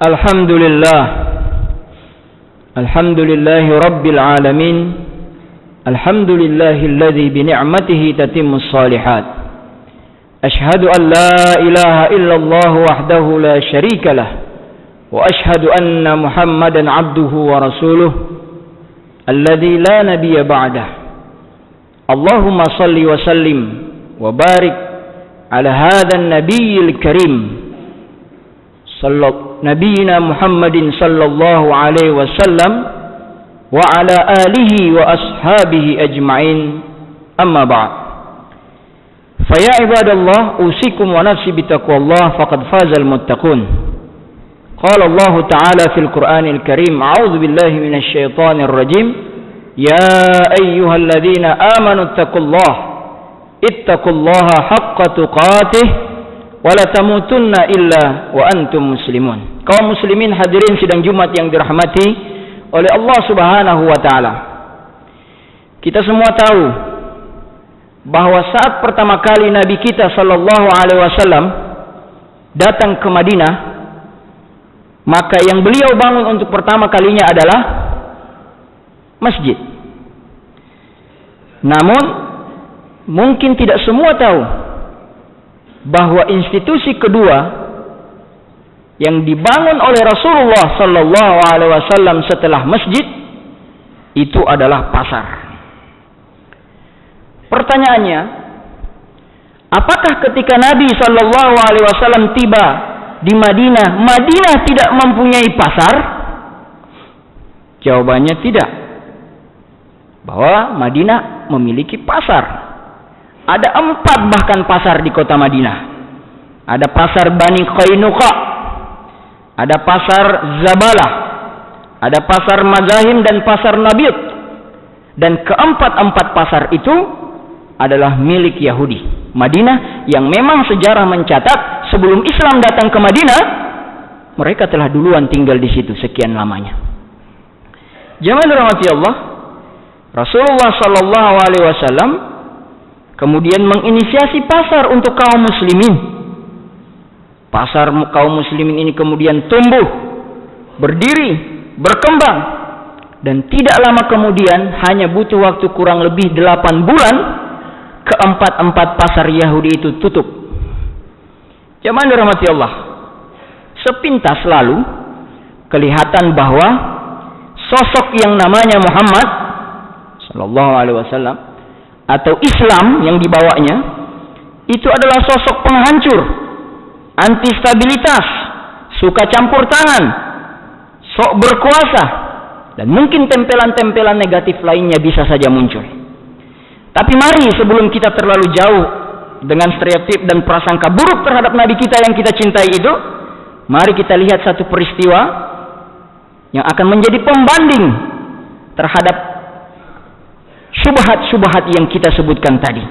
Alhamdulillah. Alhamdulillahi Rabbil Alamin. Alhamdulillahilladzi bini'matihi tatimmus shalihat. Ashhadu an la ilaha illallah wahdahu la syarika lah. Wa ashhadu anna Muhammadan abduhu wa rasuluh. Alladzi la nabiyya ba'dah. Allahumma salli wa sallim wa barik ala hadzal nabiyil karim. Nabiyina Muhammadin sallallahu alaihi wasallam wa ala alihi wa ashabihi ajma'in, amma ba'd. Fa ya ibadallah, usikum wa nafsi bitaqwallah faqad fazal muttaqun. Qala Allah ta'ala fil Qur'anil Karim, a'udzu billahi minasy syaithanir rajim. Ya ayyuhalladzina amanu ittaqullaha haqqa tuqatih wa la tamutunna illa wa antum muslimun. Kaum muslimin hadirin sidang Jumat yang dirahmati oleh Allah Subhanahu wa taala. Kita semua tahu bahwa saat pertama kali Nabi kita sallallahu alaihi wasallam datang ke Madinah, maka yang beliau bangun untuk pertama kalinya adalah masjid. Namun mungkin tidak semua tahu bahwa institusi kedua yang dibangun oleh Rasulullah sallallahu alaihi wasallam setelah masjid itu adalah pasar. Pertanyaannya, apakah ketika Nabi sallallahu alaihi wasallam tiba di Madinah, Madinah tidak mempunyai pasar? Jawabannya tidak. Bahwa Madinah memiliki pasar. Ada 4 bahkan pasar di kota Madinah. Ada pasar Bani Qainuqa, ada pasar Zabalah, ada pasar Mazahim dan pasar Nabiut. Dan keempat-empat pasar itu adalah milik Yahudi. Madinah yang memang sejarah mencatat sebelum Islam datang ke Madinah, mereka telah duluan tinggal di situ sekian lamanya. Jamaah dirahmati Allah, Rasulullah sallallahu alaihi wasallam kemudian menginisiasi pasar untuk kaum muslimin. Pasar kaum muslimin ini kemudian tumbuh, berdiri, berkembang, dan tidak lama kemudian, hanya butuh waktu kurang lebih 8 bulan, keempat-empat pasar Yahudi itu tutup. Jamaah dirahmati Allah, sepintas lalu kelihatan bahwa sosok yang namanya Muhammad sallallahu alaihi wasallam atau Islam yang dibawanya itu adalah sosok penghancur, anti stabilitas, suka campur tangan, sok berkuasa, dan mungkin tempelan-tempelan negatif lainnya bisa saja muncul. Tapi mari sebelum kita terlalu jauh dengan stereotip dan prasangka buruk terhadap Nabi kita yang kita cintai itu, mari kita lihat satu peristiwa yang akan menjadi pembanding terhadap syubhat-syubhat yang kita sebutkan tadi.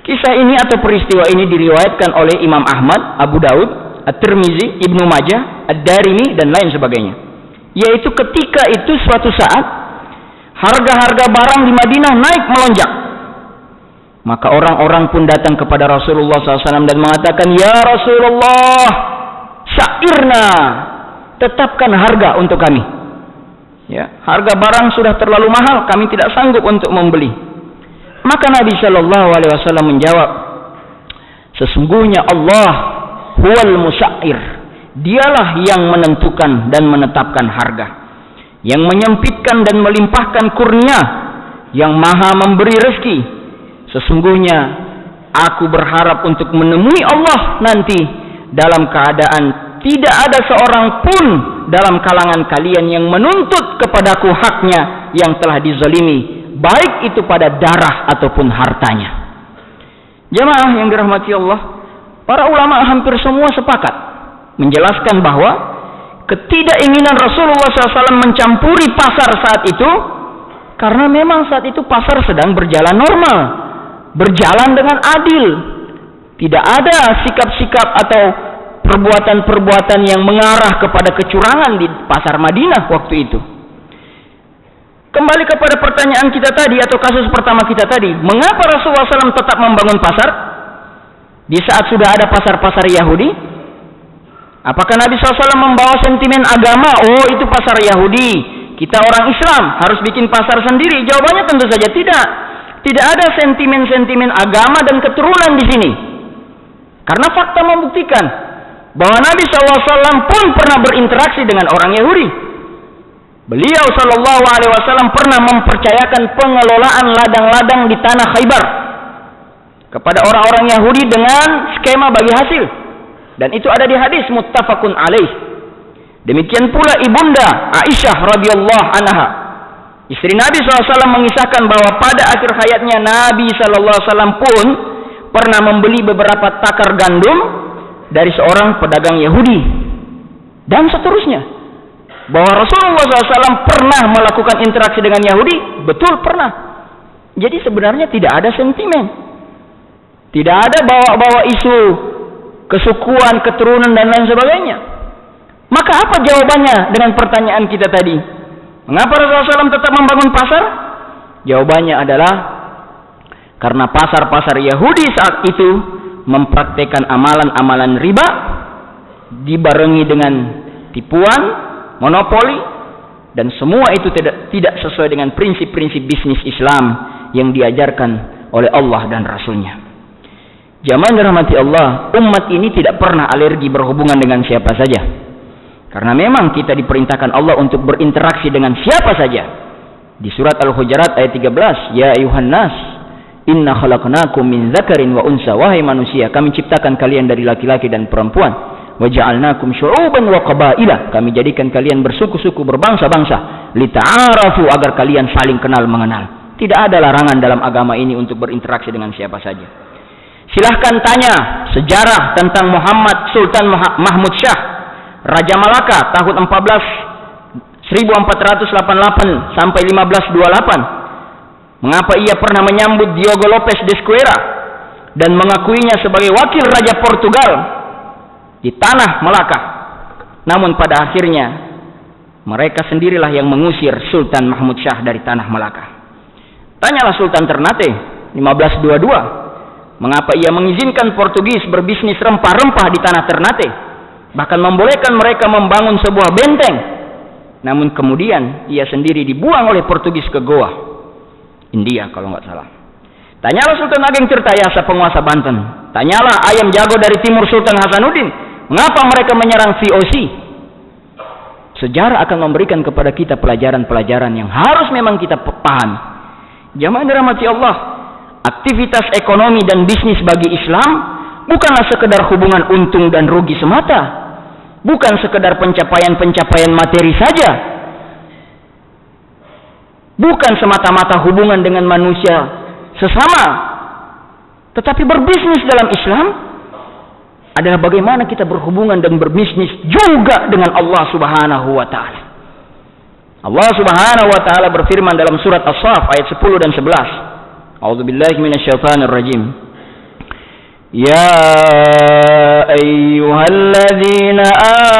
Kisah ini atau peristiwa ini diriwayatkan oleh Imam Ahmad, Abu Daud, At-Tirmizi, Ibnu Majah, Ad-Darimi, dan lain sebagainya. Yaitu ketika itu suatu saat harga-harga barang di Madinah naik melonjak. Maka orang-orang pun datang kepada Rasulullah SAW dan mengatakan, Ya Rasulullah, syairna, tetapkan harga untuk kami. Ya, harga barang sudah terlalu mahal, kami tidak sanggup untuk membeli. Maka Nabi Shallallahu Alaihi Wasallam menjawab, sesungguhnya Allah huwal musyair, dialah yang menentukan dan menetapkan harga, yang menyempitkan dan melimpahkan kurnia, yang maha memberi rezeki. Sesungguhnya aku berharap untuk menemui Allah nanti dalam keadaan tidak ada seorang pun dalam kalangan kalian yang menuntut kepadaku haknya yang telah dizalimi, baik itu pada darah ataupun hartanya. Jamaah yang dirahmati Allah, para ulama hampir semua sepakat menjelaskan bahwa ketidakinginan Rasulullah SAW mencampuri pasar saat itu karena memang saat itu pasar sedang berjalan normal, berjalan dengan adil. Tidak ada sikap-sikap atau perbuatan-perbuatan yang mengarah kepada kecurangan di pasar Madinah waktu itu. Kembali kepada pertanyaan kita tadi atau kasus pertama kita tadi, mengapa Rasulullah SAW tetap membangun pasar di saat sudah ada pasar-pasar Yahudi? Apakah Nabi SAW membawa sentimen agama? Oh, itu pasar Yahudi, kita orang Islam harus bikin pasar sendiri? Jawabannya tentu saja tidak. Tidak ada sentimen-sentimen agama dan keturunan di sini. Karena fakta membuktikan bahwa Nabi SAW pun pernah berinteraksi dengan orang Yahudi. Beliau SAW pernah mempercayakan pengelolaan ladang-ladang di tanah Khaybar kepada orang-orang Yahudi dengan skema bagi hasil. Dan itu ada di hadis muttafaqun alaih. Demikian pula ibunda Aisyah radhiyallahu anha, istri Nabi SAW, mengisahkan bahwa pada akhir hayatnya Nabi SAW pun pernah membeli beberapa takar gandum dari seorang pedagang Yahudi. Dan seterusnya. Bahwa Rasulullah SAW pernah melakukan interaksi dengan Yahudi, betul pernah. Jadi sebenarnya tidak ada sentimen. Tidak ada bawa-bawa isu kesukuan, keturunan dan lain sebagainya. Maka apa jawabannya dengan pertanyaan kita tadi? Mengapa Rasulullah SAW tetap membangun pasar? Jawabannya adalah karena pasar-pasar Yahudi saat itu mempraktekkan amalan-amalan riba dibarengi dengan tipuan, monopoli, dan semua itu tidak sesuai dengan prinsip-prinsip bisnis Islam yang diajarkan oleh Allah dan Rasulnya. Jamaah dirahmati Allah, umat ini tidak pernah alergi berhubungan dengan siapa saja. Karena memang kita diperintahkan Allah untuk berinteraksi dengan siapa saja. Di surat Al-Hujurat ayat 13, Ya ayuhan nas, inna khalaqnakum min dzakarin wa unsa. Wahai manusia, kami ciptakan kalian dari laki-laki dan perempuan. Wa ja'alnakum syu'uban wa qabaila. Kami jadikan kalian bersuku-suku, berbangsa-bangsa. Lita'arafu, agar kalian saling kenal mengenal. Tidak ada larangan dalam agama ini untuk berinteraksi dengan siapa saja. Silahkan tanya sejarah tentang Muhammad Sultan Mahmud Shah, Raja Malaka tahun 1488 sampai 1528. Mengapa ia pernah menyambut Diogo Lopes de Esquerra dan mengakuinya sebagai wakil Raja Portugal di tanah Malaka. Namun pada akhirnya mereka sendirilah yang mengusir Sultan Mahmud Shah dari tanah Malaka. Tanyalah Sultan Ternate 1522. Mengapa ia mengizinkan Portugis berbisnis rempah-rempah di tanah Ternate, bahkan membolehkan mereka membangun sebuah benteng. Namun kemudian ia sendiri dibuang oleh Portugis ke Goa, India kalau nggak salah. Tanyalah Sultan Ageng Tirtayasa, penguasa Banten. Tanyalah ayam jago dari timur Sultan Hasanuddin, mengapa mereka menyerang VOC. Sejarah akan memberikan kepada kita pelajaran-pelajaran yang harus memang kita pahami. Jamaah dirahmati Allah, aktivitas ekonomi dan bisnis bagi Islam bukanlah sekedar hubungan untung dan rugi semata, bukan sekedar pencapaian-pencapaian materi saja, bukan semata-mata hubungan dengan manusia sesama, tetapi berbisnis dalam Islam adalah bagaimana kita berhubungan dan berbisnis juga dengan Allah Subhanahu wa taala. Allah Subhanahu wa taala berfirman dalam surat As-Saff ayat 10 dan 11. A'udzu billahi minasyaitonir rajim. Ya ayyuhalladzina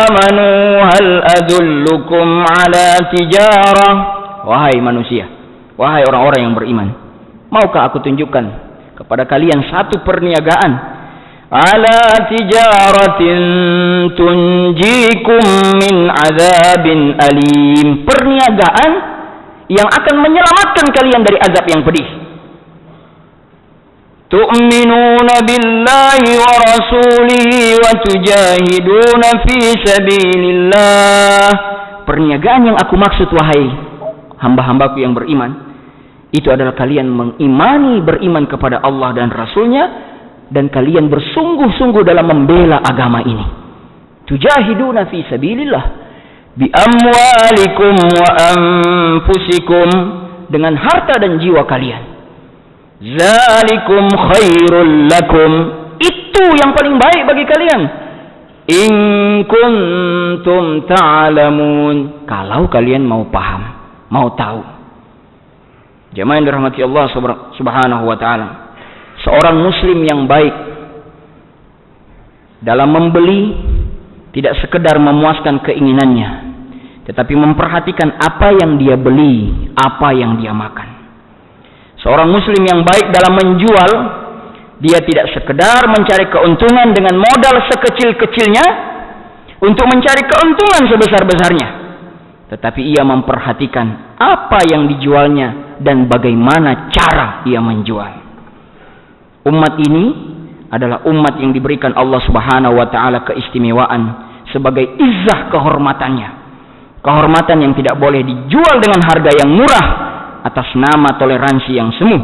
amanu hal adullukum ala tijarah. Wahai manusia, wahai orang-orang yang beriman, maukah aku tunjukkan kepada kalian satu perniagaan? Ala tijaratin tunjikum min adzabin alim. Perniagaan yang akan menyelamatkan kalian dari azab yang pedih. Tu'minuna billahi wa rasulihi wa tujahiduna fi sabilillah. Perniagaan yang aku maksud, wahai hamba-hambaku yang beriman, itu adalah kalian mengimani, beriman kepada Allah dan Rasulnya, dan kalian bersungguh-sungguh dalam membela agama ini. Tujahiduna fi sabilillah bi amwalikum wa anfusikum, dengan harta dan jiwa kalian. Zalikum khairul lakum, itu yang paling baik bagi kalian. In kuntum ta'lamun, kalau kalian mau paham, mau tahu. Jemaah yang dirahmati Allah Subhanahu wa taala, seorang muslim yang baik dalam membeli tidak sekedar memuaskan keinginannya, tetapi memperhatikan apa yang dia beli, apa yang dia makan. Seorang muslim yang baik dalam menjual, dia tidak sekedar mencari keuntungan dengan modal sekecil-kecilnya, untuk mencari keuntungan sebesar-besarnya, tetapi ia memperhatikan apa yang dijualnya dan bagaimana cara ia menjual. Umat ini adalah umat yang diberikan Allah Subhanahu wa taala keistimewaan sebagai izzah kehormatannya. Kehormatan yang tidak boleh dijual dengan harga yang murah atas nama toleransi yang semu.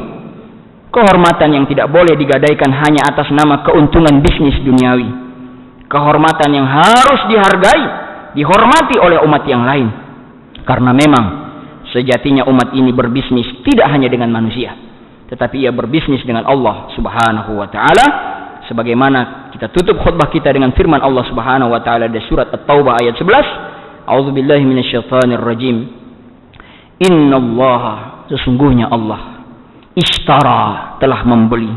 Kehormatan yang tidak boleh digadaikan hanya atas nama keuntungan bisnis duniawi. Kehormatan yang harus dihargai, dihormati oleh umat yang lain. Karena memang sejatinya umat ini berbisnis tidak hanya dengan manusia, tetapi ia berbisnis dengan Allah Subhanahu wa taala. Sebagaimana kita tutup khutbah kita dengan firman Allah Subhanahu wa taala di surat At-Taubah ayat 11. A'udzubillahi minasyaitonir rajim. Innallaha, sesungguhnya Allah, ishtara, telah membeli,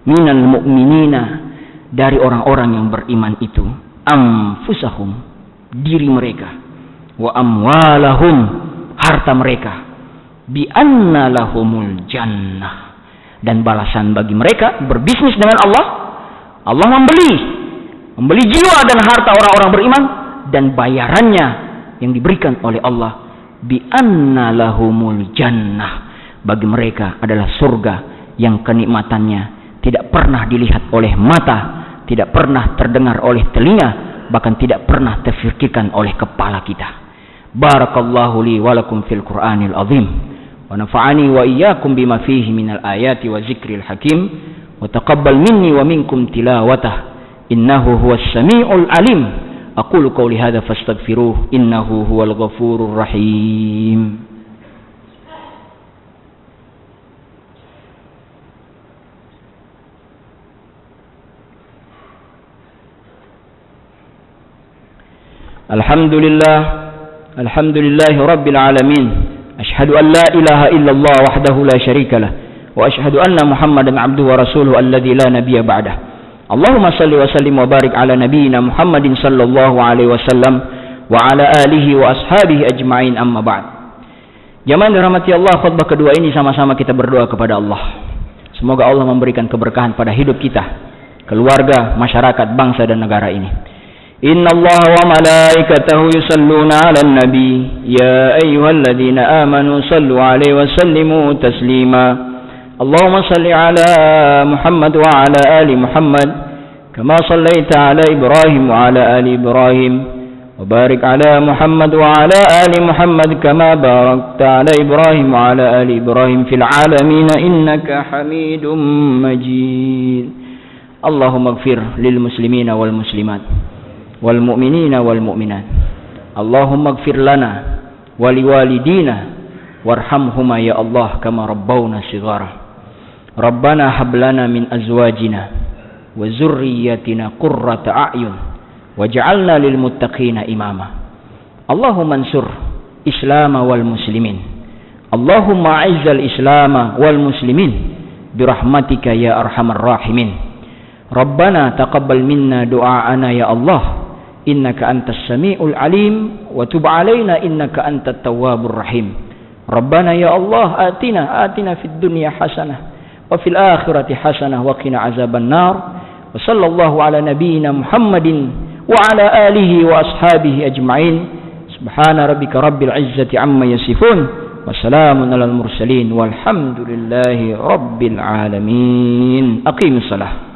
minal mu'minina, dari orang-orang yang beriman itu, anfusahum, diri mereka, wa amwalahum, harta mereka, bi anna lahumul jannah, dan balasan bagi mereka berbisnis dengan Allah. Allah membeli jiwa dan harta orang-orang beriman, dan bayarannya yang diberikan oleh Allah, bi anna lahumul jannah, bagi mereka adalah surga yang kenikmatannya tidak pernah dilihat oleh mata, tidak pernah terdengar oleh telinga, bahkan tidak pernah terfikirkan oleh kepala kita. Barakallahu li wa lakum fil Qur'anil azim, wa nafa'ani wa iyyakum bima fihi minal ayati wa zikril hakim, wa taqabbal minni wa minkum tilawatah, innahu huwas samiul alim. Aqulu qawli hadza fastaghfiruh, innahu huwal ghafurur rahim. Alhamdulillah rabbil alamin. Ashhadu an la ilaha illallah wahdahu la syarika lah, wa ashhadu anna Muhammadan abduhu wa rasuluhu alladzi la nabiyya ba'dah. Allahumma salli wa sallim wa barik ala nabiyyina Muhammadin sallallahu alaihi wasallam wa ala alihi wa ashabihi ajma'in, amma ba'd. Jamaah dirahmati Allah, khutbah kedua ini sama-sama kita berdoa kepada Allah. Semoga Allah memberikan keberkahan pada hidup kita, keluarga, masyarakat, bangsa dan negara ini. Inna Allah wa malaikatahu yusalluna ala nabi, ya ayyuhalladzina amanu sallu alaihi wa sallimu taslima. Allahumma salli ala Muhammad wa ala ali Muhammad, kama sallaita ala Ibrahim wa ala ali Ibrahim, wa barik ala Muhammad wa ala ali Muhammad, kama barakta ala Ibrahim wa ala ali Ibrahim fil alamin innaka Hamidum Majid. Allahumma ighfir lil muslimina wal muslimat wal mu'minina wal mu'minat. Allahumma ighfir lana wa liwalidina warhamhuma ya Allah kama rabbawna shighara. Rabbana hab lana min azwajina wa zurriyyatina qurrata a'yun waj'alna lil muttaqina imama. Allahumma ansur Islam wal muslimin. Allahumma a'izzal Islam wal muslimin birahmatika ya arhamar rahimin. Rabbana taqabbal minna du'aana ya Allah, innaka antas sami'ul alim, wa tub alaina innaka antat tawwabur rahim. Rabbana ya Allah atina fid dunya hasanah wa fil akhirati hasanah wa qina azaban nar. Wa sallallahu ala nabiyyina Muhammadin wa ala alihi wa ashabihi ajma'in. Subhana rabbika rabbil izzati amma yasifun, wa salamun alal mursalin walhamdulillahi rabbil alamin. Aqimus salah.